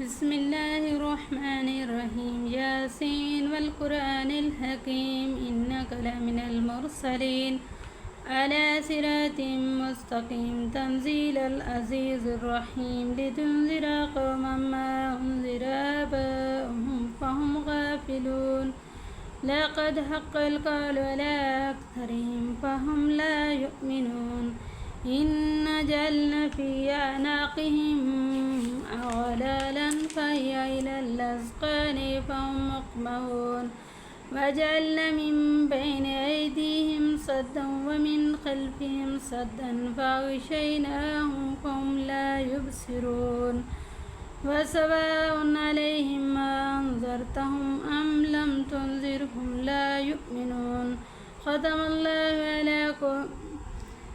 بسم الله الرحمن الرحيم ياسين والقرآن الحكيم إنك لمن المرسلين على صراط مستقيم تنزيل العزيز الرحيم لتنذر قوما ما أنذر آباؤهم فهم غافلون لقد حق القول على أكثرهم فهم لا يؤمنون إنا جعلنا في أعناقهم أغلالا فهي إلى الأذقان فهم مقمحون وجعلنا من بين أيديهم سدا ومن خلفهم سدا فأغشيناهم فهم لا يبصرون وسواء عليهم ما أنذرتهم أم لم تنذرهم لا يؤمنون ختم الله على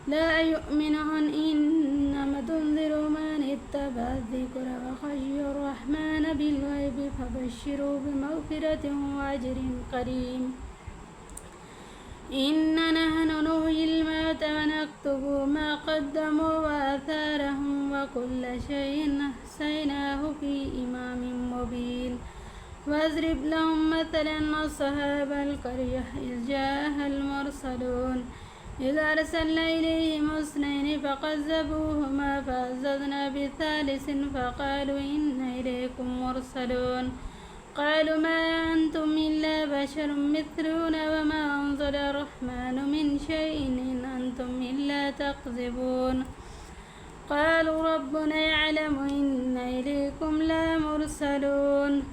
لا يؤمنون إنما تنذر من اتبع الذكر وخشي الرحمن بالغيب فبشروا بمغفرة وأجر كريم إنا نحن نحيي الموتى ونكتب ما قدموا وآثارهم وكل شيء أحصيناه في إمام مبين واضرب لهم مثلا أصحاب القرية إذ جاءها المرسلون إذ أرسلنا إليهم اثنين فكذبوهما فعززنا بثالث فقالوا إنا إليكم مرسلون قالوا ما أنتم إلا بشر مثلنا وما أنزل الرحمن من شيء إن أنتم إلا تكذبون قالوا ربنا يعلم إنا إليكم لمرسلون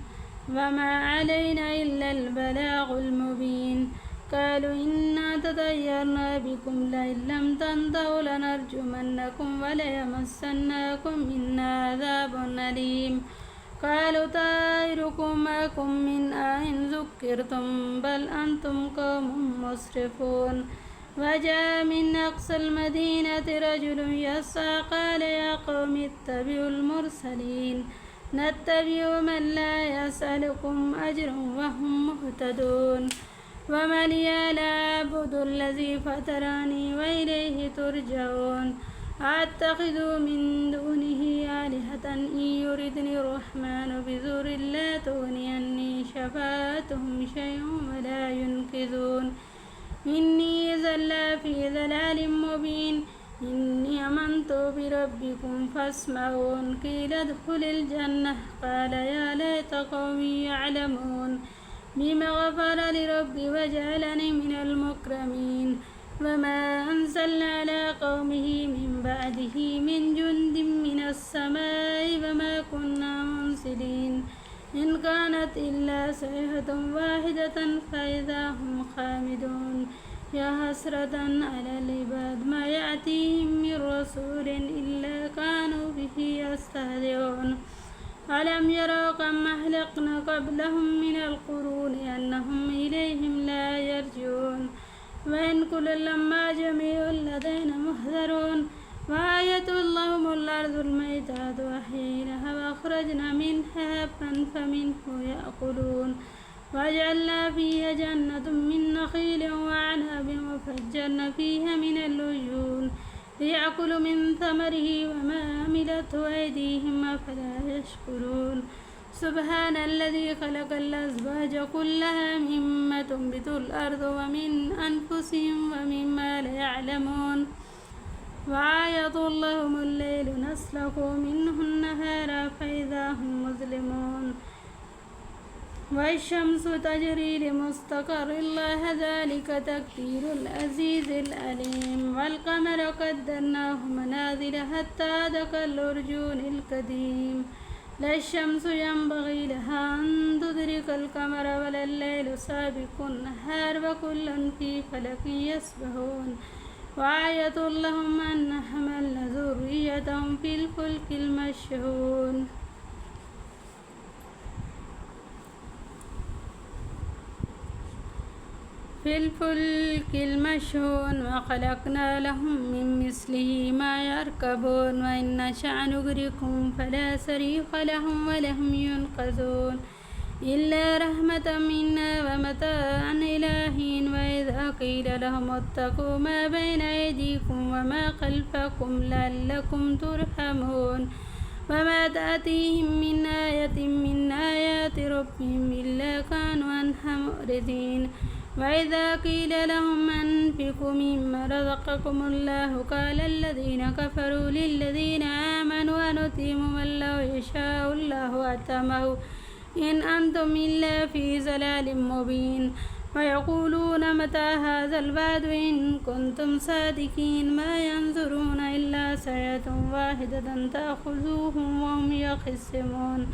وما علينا إلا البلاغ المبين قالوا إنا تطيرنا بكم لئن لم تنتهوا لنرجمنكم وليمسنكم منا عذاب أليم قالوا طائركم معكم من أين ذكرتم بل أنتم قوم مسرفون وجاء من أقصى المدينة رجل يسعى قال يا قوم اتبعوا المرسلين نتبع من لا يسألكم أجرا وهم مهتدون وما لي لا أعبد الذي فطرني وإليه ترجعون أتخذ من دونه آلهة إن يردني الرحمن بضر لا تغني عني شفاعتهم شيئا ولا ينقذون إني إذا لفي ضلال مبين إني آمنت بربكم فاسمعون قيل ادخل الجنة قال يا ليت قومي يعلمون بما غفر لربي وجعلني من المكرمين وما أنزلنا على قومه من بعده من جند من السماء وما كنا منزلين إن كانت إلا صيحة واحدة فإذا هم خامدون يا حسرة على العباد ما يأتيهم من رسول إلا كانوا به يستهزئون ألم يروا كم أهلكنا قبلهم من القرون أنهم إليهم لا يرجعون وإن كل لما جميع لدينا محذرون وآية لهم الأرض الميتة وأحييناها وأخرجنا منها حبا فمنه يأكلون وجعلنا فيها جنة من نخيل وعنب وفجرنا فيها من العيون ليأكلوا من ثمره وما عملته أيديهم أفلا يشكرون سبحان الذي خلق الأزواج كلها مما تنبت الأرض ومن أنفسهم ومما لا يعلمون وآية لهم الليل نسلك منه النهار فإذا هم مظلمون والشمس تجري لمستقر الله ذلك تقدير العزيز العليم والقمر قدرناه منازل حتى عاد كالعرجون القديم لا الشمس ينبغي لها أن تدرك القمر ولا الليل سابق النهار وكل في فلك يسبحون وآية لهم أن حملنا ذريتهم في الفلك المشحون في الفلك المشحون وخلقنا لهم من مثله ما يركبون وإن نشأ نغرقهم فلا صريخ لهم ولهم ينقذون إلا رحمة منا ومتاعا إلى حين وإذا قيل لهم اتقوا ما بين أيديكم وما خلفكم لعلكم ترحمون وما تأتيهم من آية من آيات ربهم إلا كانوا عنها معرضين وإذا قيل لهم أنفقوا مما رزقكم الله قال الذين كفروا للذين آمنوا أنطعم من لو يشاء الله أطعمه إن أنتم إلا في ضلال مبين ويقولون متى هذا الوعد إن كنتم صادقين ما ينظرون إلا ساعة واحدة تأخذوهم وهم يخصمون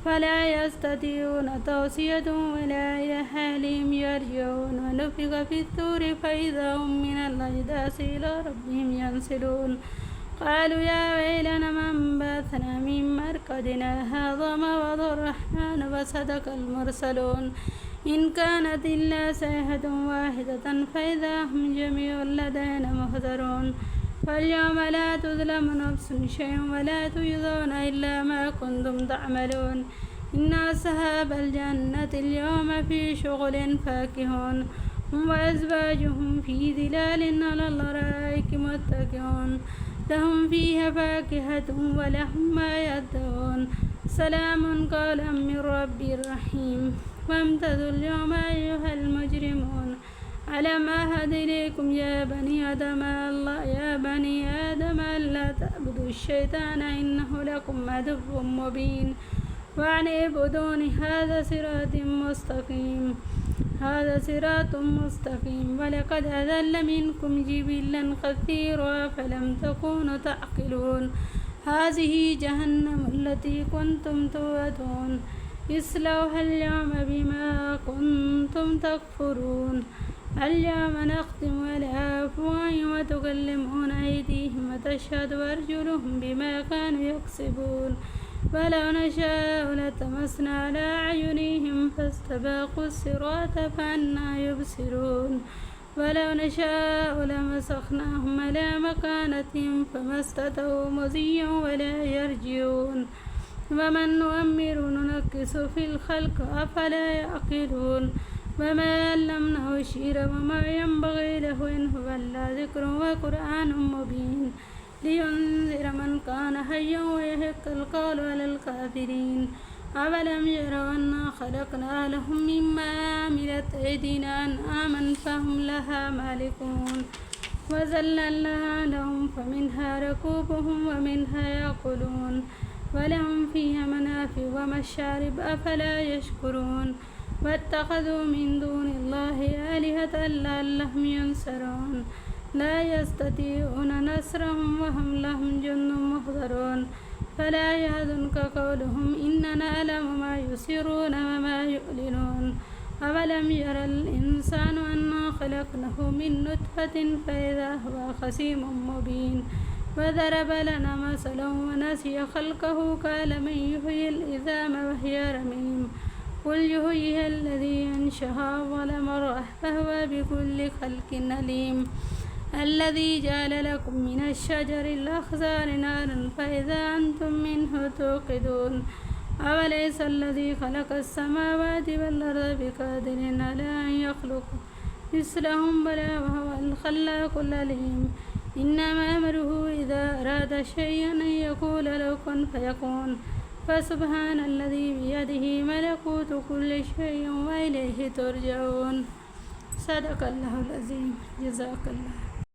فلا يستطيعون توصية ولا إلى أهلهم يرجعون ونفخ في الصور فإذا هم من الأجداث إلى ربهم ينسلون قالوا يا ويلنا من بعثنا من مرقدنا هذا ما وعد الرحمن وصدق المرسلون إن كانت إلا صيحة واحدة فإذا هم جميع لدينا محضرون فاليوم لا تظلم نفس شيء ولا تجزون إلا ما كنتم تعملون إن أصحاب الجنة اليوم في شغل فاكهون هم وأزواجهم في ظلال على الأرائك متكئون لهم فيها فاكهة ولهم ما يدعون سلام قولا من رب رحيم وامتازوا اليوم أيها المجرمون ألم أعهد إليكم يا بني آدم ألا تعبدوا الشيطان إنه لكم عدو مبين وأن اعبدوني هذا صراط مستقيم ولقد أضل منكم جبلا كثيرا فلم تكونوا تعقلون هذه جهنم التي كنتم توعدون اصلوها اليوم بما كنتم تكفرون اليوم نختم على أفواههم وتكلمنا أيديهم وتشهد أرجلهم بما كانوا يكسبون ولو نشاء لطمسنا على أعينهم فاستباقوا الصراط فأنى يبصرون ولو نشاء لمسخناهم على مكانتهم فما استطاعوا مضيا ولا يرجعون ومن نؤمر ننكس في الخلق أفلا يعقلون وما علمناه الشعر وما ينبغي له إن هو إلا ذكر وقرآن مبين لينذر من كان حيا ويحق القول على الكافرين أولم يروا أنا خلقنا لهم مما عملت أيدينا أنعاما فهم لها مالكون وذللناها لهم فمنها ركوبهم ومنها يأكلون ولهم فيها منافع ومشارب أفلا يشكرون واتخذوا من دون الله آلهة لعلهم ينصرون لا يستطيعون نصرهم وهم لهم جند محضرون فلا يحزنك قولهم إننا نعلم ما يسرون وما يعلنون أولم يرى الإنسان أنا خلقناه من نطفة فإذا هو خصيم مبين وضرب لنا مثلا ونسي خلقه قال من يحيي العظام وهي رميم قل يحييها الذي أنشأها أول مرة فهو بكل خلق عليم الذي جعل لكم من الشجر الأخضر نارا فإذا أنتم منه توقدون أوليس الذي خلق السماوات والأرض بقادر على أن يخلق مثلهم بلى وهو الخلاق العليم إنما أمره إذا أراد شيئا أن يقول له كن فيكون فسبحان الذي بيده ملكوت كل شيء وإليه ترجعون صدق الله العظيم جزاك الله